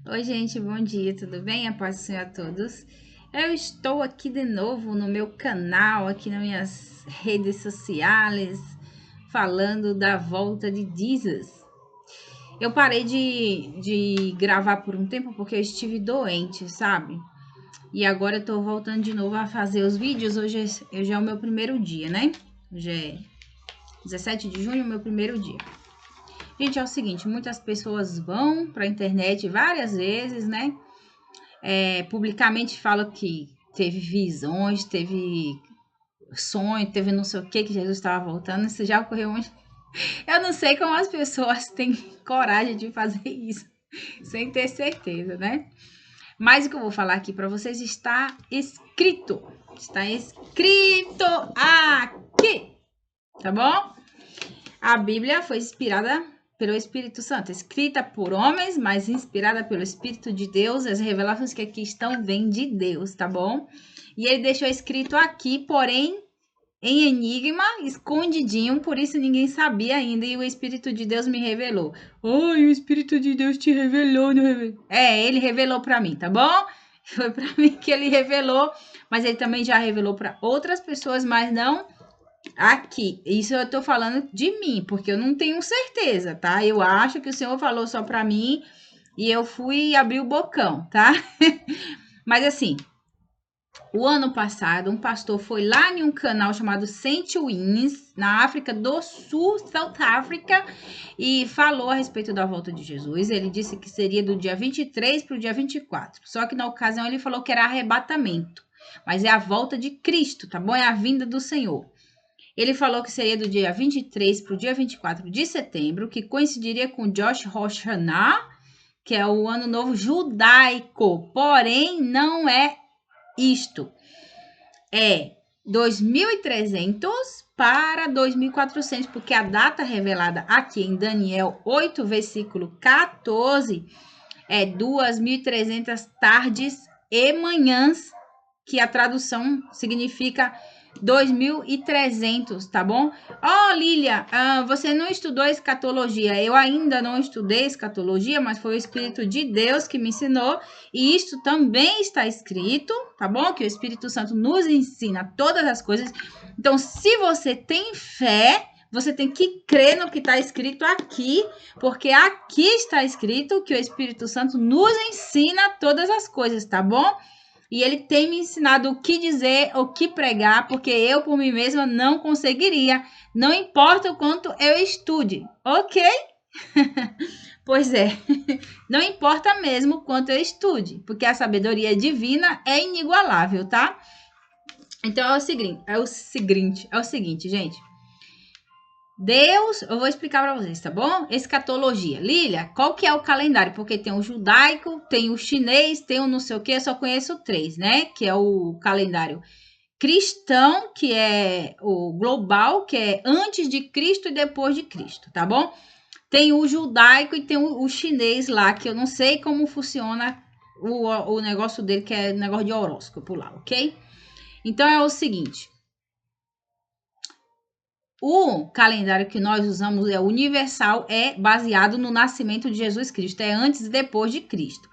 Oi, gente, bom dia, tudo bem? A paz do Senhor a todos. Eu estou aqui de novo no meu canal, aqui nas minhas redes sociais, falando da volta de Jesus. Eu parei de gravar por um tempo porque eu estive doente, sabe? E agora eu tô voltando de novo a fazer os vídeos. Hoje é o meu primeiro dia, né? Hoje é 17 de junho, meu primeiro dia. Gente, é o seguinte, muitas pessoas vão para a internet várias vezes, né? Publicamente falam que teve visões, teve sonho, teve não sei o que Jesus estava voltando. Isso já ocorreu muito. Eu não sei como as pessoas têm coragem de fazer isso, sem ter certeza, né? Mas o que eu vou falar aqui para vocês está escrito. Está escrito aqui, tá bom? A Bíblia foi inspirada pelo Espírito Santo, escrita por homens, mas inspirada pelo Espírito de Deus. As revelações que aqui estão vêm de Deus, tá bom? E ele deixou escrito aqui, porém em enigma, escondidinho, por isso ninguém sabia ainda, e o Espírito de Deus me revelou. Oi, o Espírito de Deus te revelou, não revelou? Ele revelou para mim, tá bom? Foi para mim que ele revelou, mas ele também já revelou para outras pessoas, mas não aqui. Isso eu tô falando de mim, porque eu não tenho certeza, tá? Eu acho que o Senhor falou só para mim e eu fui abrir o bocão, tá? Mas assim, o ano passado, um pastor foi lá em um canal chamado Saint Wins, na África do Sul, South Africa, e falou a respeito da volta de Jesus. Ele disse que seria do dia 23 para o dia 24. Só que na ocasião ele falou que era arrebatamento. Mas é a volta de Cristo, tá bom? É a vinda do Senhor. Ele falou que seria do dia 23 para o dia 24 de setembro, que coincidiria com Josh Hashanah, que é o ano novo judaico. Porém, não é isto. É 2300 para 2400, porque a data revelada aqui em Daniel 8, versículo 14, é 2300 tardes e manhãs, que a tradução significa 2300, tá bom? Lília, você não estudou escatologia. Eu ainda não estudei escatologia, mas foi o Espírito de Deus que me ensinou. E isto também está escrito, tá bom? Que o Espírito Santo nos ensina todas as coisas. Então, se você tem fé, você tem que crer no que está escrito aqui, porque aqui está escrito que o Espírito Santo nos ensina todas as coisas, tá bom? E ele tem me ensinado o que dizer, o que pregar, porque eu por mim mesma não conseguiria. Não importa o quanto eu estude, ok? Pois é, não importa mesmo o quanto eu estude, porque a sabedoria divina é inigualável, tá? Então é o seguinte, gente. Deus, eu vou explicar para vocês, tá bom? Escatologia. Lília, qual que é o calendário? Porque tem o judaico, tem o chinês, tem o não sei o que, eu só conheço 3, né? Que é o calendário cristão, que é o global, que é antes de Cristo e depois de Cristo, tá bom? Tem o judaico e tem o chinês lá, que eu não sei como funciona o negócio dele, que é negócio de horóscopo lá, ok? Então é o seguinte. O calendário que nós usamos é universal, é baseado no nascimento de Jesus Cristo, é antes e depois de Cristo.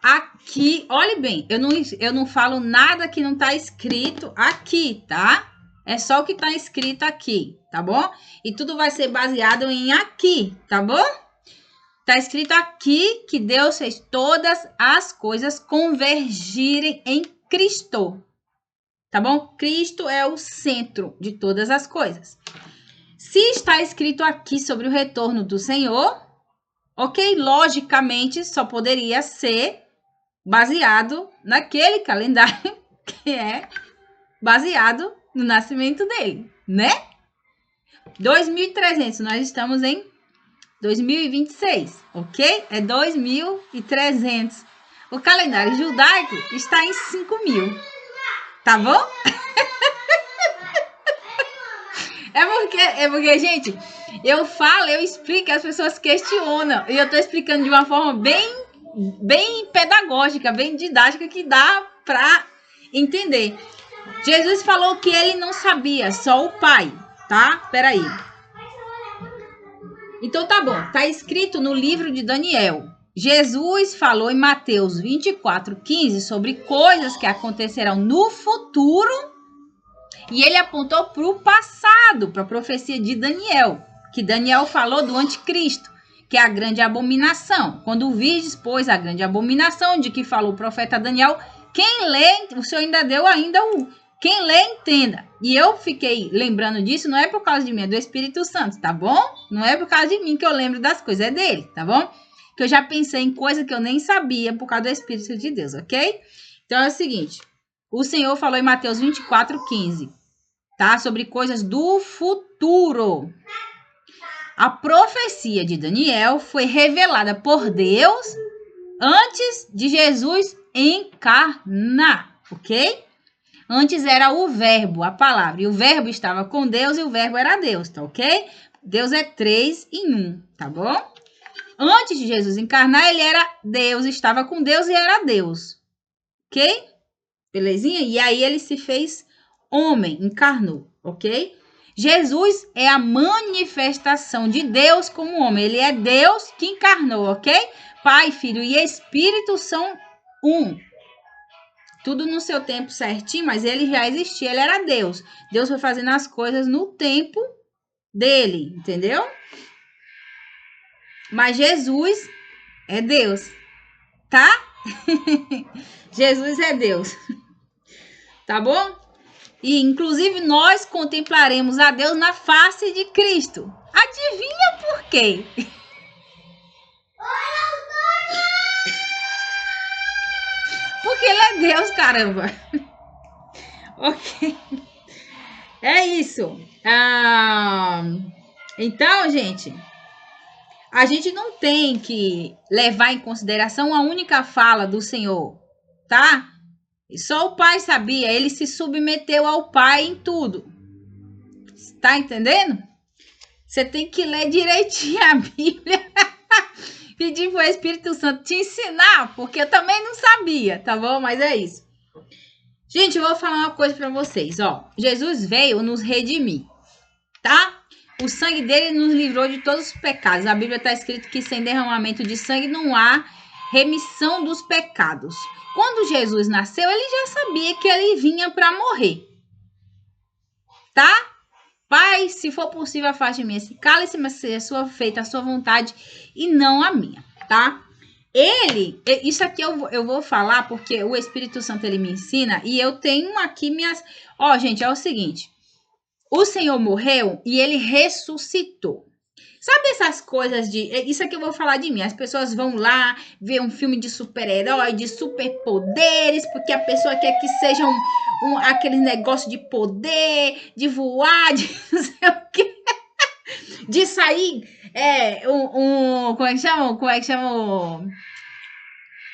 Aqui, olhe bem, eu não falo nada que não está escrito aqui, tá? É só o que está escrito aqui, tá bom? E tudo vai ser baseado em aqui, tá bom? Está escrito aqui que Deus fez todas as coisas convergirem em Cristo, tá bom? Cristo é o centro de todas as coisas. Se está escrito aqui sobre o retorno do Senhor, ok, logicamente só poderia ser baseado naquele calendário que é baseado no nascimento dele, né? 2300, nós estamos em 2026, ok? É 2300. O calendário judaico está em 5000, tá bom? É porque, gente, eu falo, eu explico, as pessoas questionam. E eu tô explicando de uma forma bem pedagógica, bem didática, que dá pra entender. Jesus falou que ele não sabia, só o Pai, tá? Peraí. Então tá bom, tá escrito no livro de Daniel. Jesus falou em Mateus 24:15 sobre coisas que acontecerão no futuro e ele apontou para o passado, para a profecia de Daniel, que Daniel falou do anticristo, que é a grande abominação. Quando virdes, pois, a grande abominação de que falou o profeta Daniel, quem lê, o Senhor ainda deu quem lê, entenda. E eu fiquei lembrando disso, não é por causa de mim, é do Espírito Santo, tá bom? Não é por causa de mim que eu lembro das coisas, é dele, tá bom? Que eu já pensei em coisa que eu nem sabia por causa do Espírito de Deus, ok? Então é o seguinte, o Senhor falou em Mateus 24:15, tá? Sobre coisas do futuro. A profecia de Daniel foi revelada por Deus antes de Jesus encarnar, ok? Antes era o verbo, a palavra, e o verbo estava com Deus e o verbo era Deus, tá ok? Deus é 3 em 1, tá bom? Antes de Jesus encarnar, ele era Deus, estava com Deus e era Deus, ok? Belezinha? E aí ele se fez homem, encarnou, ok? Jesus é a manifestação de Deus como homem. Ele é Deus que encarnou, ok? Pai, Filho e Espírito são um. Tudo no seu tempo certinho, mas ele já existia, ele era Deus. Deus foi fazendo as coisas no tempo dele, entendeu? Mas Jesus é Deus, tá? Jesus é Deus, tá bom? E, inclusive, nós contemplaremos a Deus na face de Cristo. Adivinha por quê? Porque ele é Deus, caramba. Ok. É isso. Então, gente, a gente não tem que levar em consideração a única fala do Senhor, tá? Só o Pai sabia, ele se submeteu ao Pai em tudo. Tá entendendo? Você tem que ler direitinho a Bíblia. Pedir pro Espírito Santo te ensinar, porque eu também não sabia, tá bom? Mas é isso. Gente, eu vou falar uma coisa pra vocês, ó. Jesus veio nos redimir, tá? O sangue dele nos livrou de todos os pecados. A Bíblia tá escrito que sem derramamento de sangue não há remissão dos pecados. Quando Jesus nasceu, ele já sabia que ele vinha para morrer. Tá? Pai, se for possível, afaste de mim esse cálice, mas seja feita a sua vontade e não a minha, tá? Isso aqui eu vou falar porque o Espírito Santo, ele me ensina e eu tenho aqui minhas... Ó, gente, é o seguinte. O Senhor morreu e ele ressuscitou. Sabe essas coisas de... Isso aqui eu vou falar de mim. As pessoas vão lá ver um filme de super-herói, de superpoderes, porque a pessoa quer que seja aquele negócio de poder, de voar, de não sei o quê. De sair... como é que chama? Como é que chama?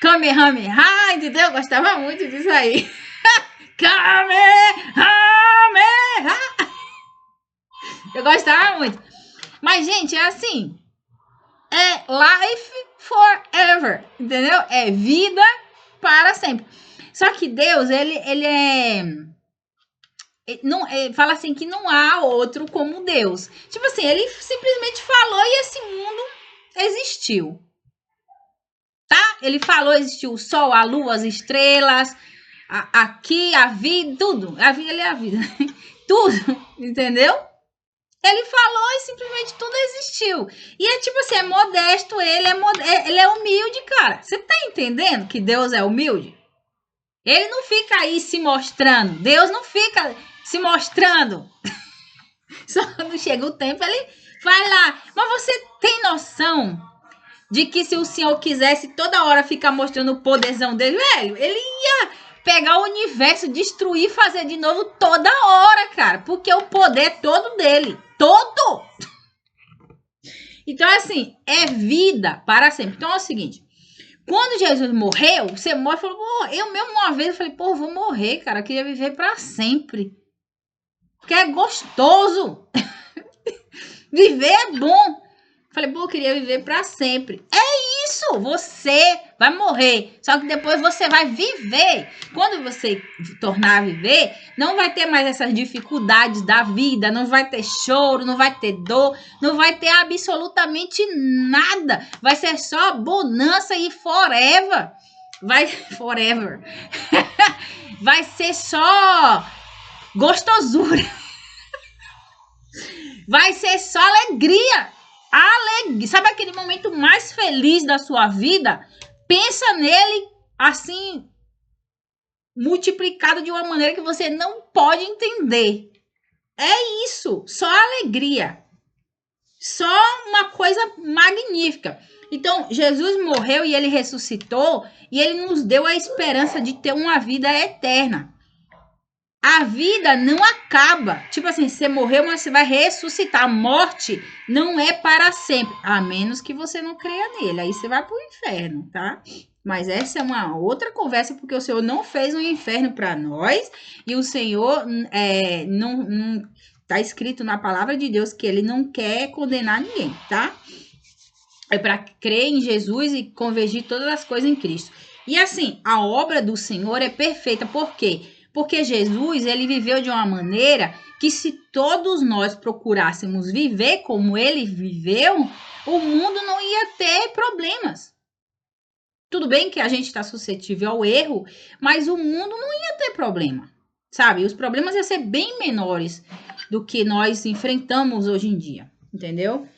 Kamehameha, entendeu? Eu gostava muito disso aí. Kamehameha! Eu gostava muito. Mas, gente, é assim. É life forever, entendeu? É vida para sempre. Só que Deus, ele fala assim que não há outro como Deus. Tipo assim, ele simplesmente falou e esse mundo existiu. Tá? Ele falou, existiu o sol, a lua, as estrelas, aqui, a vida, tudo. A vida, ele é a vida. Tudo, entendeu? Ele falou e simplesmente tudo existiu. E é tipo assim, é modesto, ele é humilde, cara. Você tá entendendo que Deus é humilde? Ele não fica aí se mostrando. Deus não fica se mostrando. Só quando chega o tempo, ele vai lá. Mas você tem noção de que se o Senhor quisesse toda hora ficar mostrando o poderzão dele, velho, ele ia pegar o universo, destruir, fazer de novo toda hora, cara. Porque o poder é todo dele. Todo! Então, assim, é vida para sempre. Então, é o seguinte. Quando Jesus morreu, você morre e falou, eu mesmo uma vez, eu falei, vou morrer, cara. Eu queria viver para sempre. Porque é gostoso. Viver é bom. Falei, eu queria viver para sempre. É isso. Você vai morrer. Só que depois você vai viver. Quando você tornar a viver, não vai ter mais essas dificuldades da vida, não vai ter choro, não vai ter dor, não vai ter absolutamente nada. Vai ser só bonança e forever. Forever. Vai ser só gostosura. Vai ser só alegria. Sabe aquele momento mais feliz da sua vida? Pensa nele assim, multiplicado de uma maneira que você não pode entender. É isso, só alegria. Só uma coisa magnífica. Então, Jesus morreu e ele ressuscitou e ele nos deu a esperança de ter uma vida eterna. A vida não acaba. Tipo assim, você morreu, mas você vai ressuscitar. A morte não é para sempre. A menos que você não creia nele. Aí você vai pro inferno, tá? Mas essa é uma outra conversa, porque o Senhor não fez um inferno para nós. E o Senhor não tá escrito na palavra de Deus que ele não quer condenar ninguém, tá? É para crer em Jesus e convergir todas as coisas em Cristo. E assim, a obra do Senhor é perfeita. Por quê? Porque Jesus, ele viveu de uma maneira que se todos nós procurássemos viver como ele viveu, o mundo não ia ter problemas. Tudo bem que a gente está suscetível ao erro, mas o mundo não ia ter problema, sabe? Os problemas iam ser bem menores do que nós enfrentamos hoje em dia, entendeu?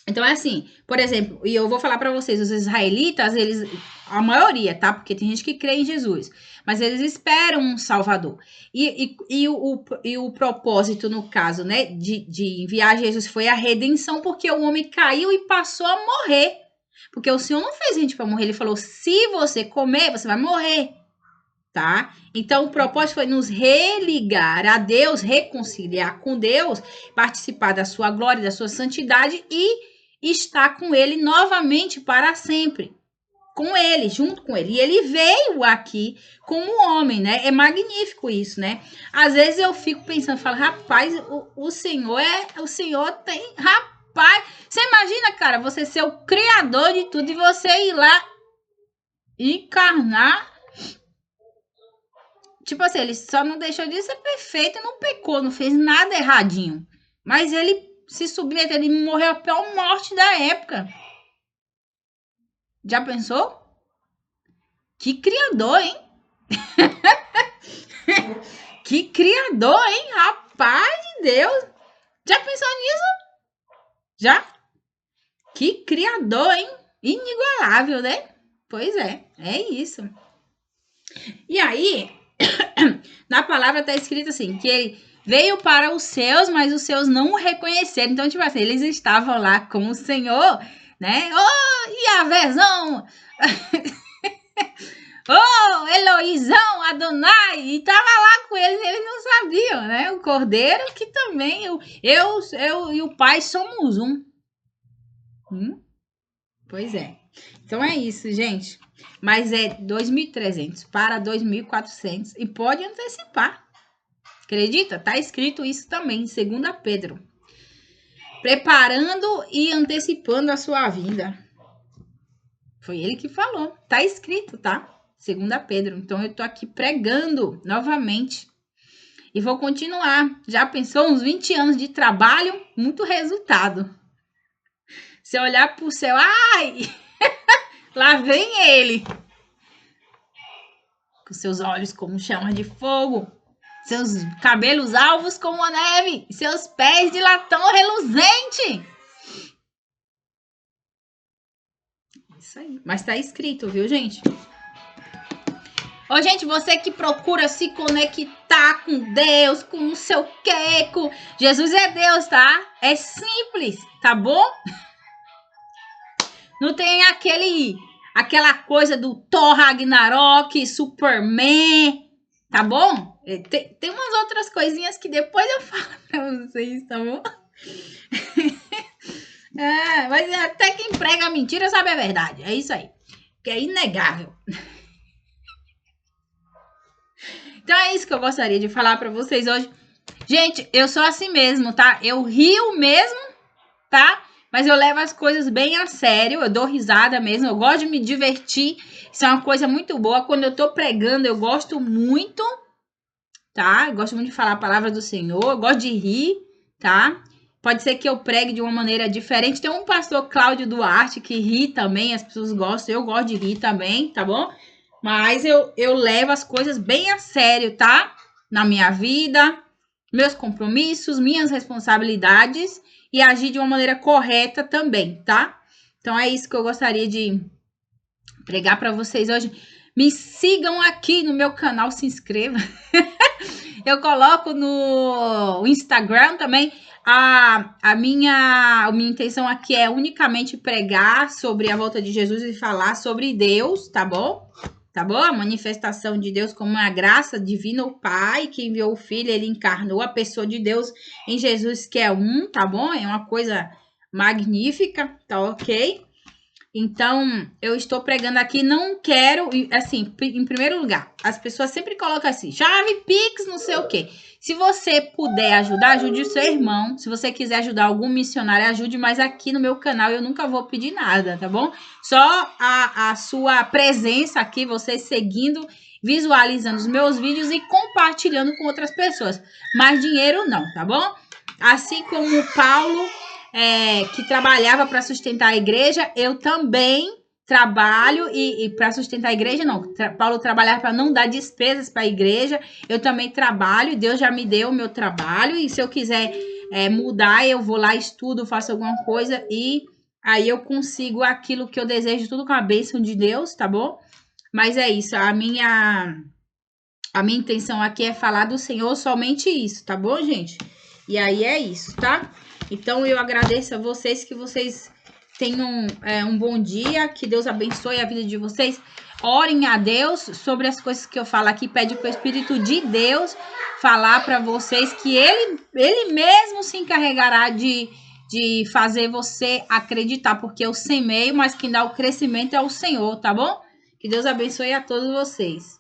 Então é assim, por exemplo, e eu vou falar para vocês, os israelitas, eles, a maioria, tá? Porque tem gente que crê em Jesus, mas eles esperam um Salvador. E o propósito, no caso, né, de enviar Jesus foi a redenção, porque o homem caiu e passou a morrer. Porque o Senhor não fez a gente para morrer, ele falou: se você comer, você vai morrer, tá? Então o propósito foi nos religar a Deus, reconciliar com Deus, participar da sua glória, da sua santidade e estar com ele novamente para sempre. Com ele, junto com ele. E ele veio aqui como homem, né? É magnífico isso, né? Às vezes eu fico pensando, falo, rapaz, o Senhor tem, rapaz, você imagina, cara, você ser o criador de tudo e você ir lá encarnar. Tipo assim, ele só não deixou de ser perfeito e não pecou, não fez nada erradinho. Mas ele se submeteu, ele morreu a pior morte da época. Já pensou? Que criador, hein? Que criador, hein? Rapaz de Deus. Já pensou nisso? Já? Que criador, hein? Inigualável, né? Pois é isso. E aí, na palavra tá escrito assim, que ele veio para os seus, mas os seus não o reconheceram. Então, tipo assim, eles estavam lá com o Senhor, né? Oh, e a versão... Oh, Eloísão, Adonai, e tava lá com eles não sabiam, né? O Cordeiro, que também eu e o Pai somos um. Pois é. Então é isso, gente. Mas é 2.300 para 2.400 e pode antecipar. Acredita? Tá escrito isso também em 2 Pedro. Preparando e antecipando a sua vinda. Foi ele que falou. Tá escrito, tá? 2 Pedro. Então, eu tô aqui pregando novamente. E vou continuar. Já pensou uns 20 anos de trabalho? Muito resultado. Se olhar pro céu, ai! Lá vem ele. Com seus olhos como chamas de fogo. Seus cabelos alvos como a neve. Seus pés de latão reluzente. Isso aí. Mas tá escrito, viu, gente? Ô, gente, você que procura se conectar com Deus, com não sei o quê, com... Jesus é Deus, tá? É simples, tá bom? Não tem aquela coisa do Thor Ragnarok, Superman, tá bom? Tem umas outras coisinhas que depois eu falo pra vocês, tá bom? Mas até quem prega mentira sabe a verdade, é isso aí. Que é inegável. Então é isso que eu gostaria de falar pra vocês hoje. Gente, eu sou assim mesmo, tá? Eu rio mesmo, tá? mas eu levo as coisas bem a sério, eu dou risada mesmo, eu gosto de me divertir, isso é uma coisa muito boa. Quando eu tô pregando, eu gosto muito, tá? Eu gosto muito de falar a palavra do Senhor, eu gosto de rir, tá? Pode ser que eu pregue de uma maneira diferente. Tem um pastor Cláudio Duarte que ri também, as pessoas gostam, eu gosto de rir também, tá bom? Mas eu levo as coisas bem a sério, tá? Na minha vida, meus compromissos, minhas responsabilidades e agir de uma maneira correta também, tá? Então é isso que eu gostaria de pregar para vocês hoje. Me sigam aqui no meu canal, se inscreva. Eu coloco no Instagram também. A minha intenção aqui é unicamente pregar sobre a volta de Jesus e falar sobre Deus, tá bom? Tá bom? A manifestação de Deus como uma graça divina, o Pai que enviou o Filho, ele encarnou a pessoa de Deus em Jesus, que é um, tá bom? É uma coisa magnífica, tá ok? Então, eu estou pregando aqui, não quero, assim, em primeiro lugar, as pessoas sempre colocam assim, chave, pix, não sei o quê. Se você puder ajudar, ajude o seu irmão. Se você quiser ajudar algum missionário, ajude, mas aqui no meu canal eu nunca vou pedir nada, tá bom? Só a sua presença aqui, você seguindo, visualizando os meus vídeos e compartilhando com outras pessoas. Mas dinheiro não, tá bom? Assim como o Paulo... que trabalhava para sustentar a igreja, eu também trabalho e para sustentar a igreja, não. Paulo trabalhava para não dar despesas para a igreja, eu também trabalho, Deus já me deu o meu trabalho, e se eu quiser mudar, eu vou lá, estudo, faço alguma coisa, e aí eu consigo aquilo que eu desejo, tudo com a bênção de Deus, tá bom? Mas é isso, a minha intenção aqui é falar do Senhor, somente isso, tá bom, gente? E aí é isso, tá? Então, eu agradeço a vocês, que vocês tenham um bom dia, que Deus abençoe a vida de vocês. Orem a Deus sobre as coisas que eu falo aqui, pede para o Espírito de Deus falar para vocês, que ele mesmo se encarregará de fazer você acreditar, porque eu semeio, mas quem dá o crescimento é o Senhor, tá bom? Que Deus abençoe a todos vocês.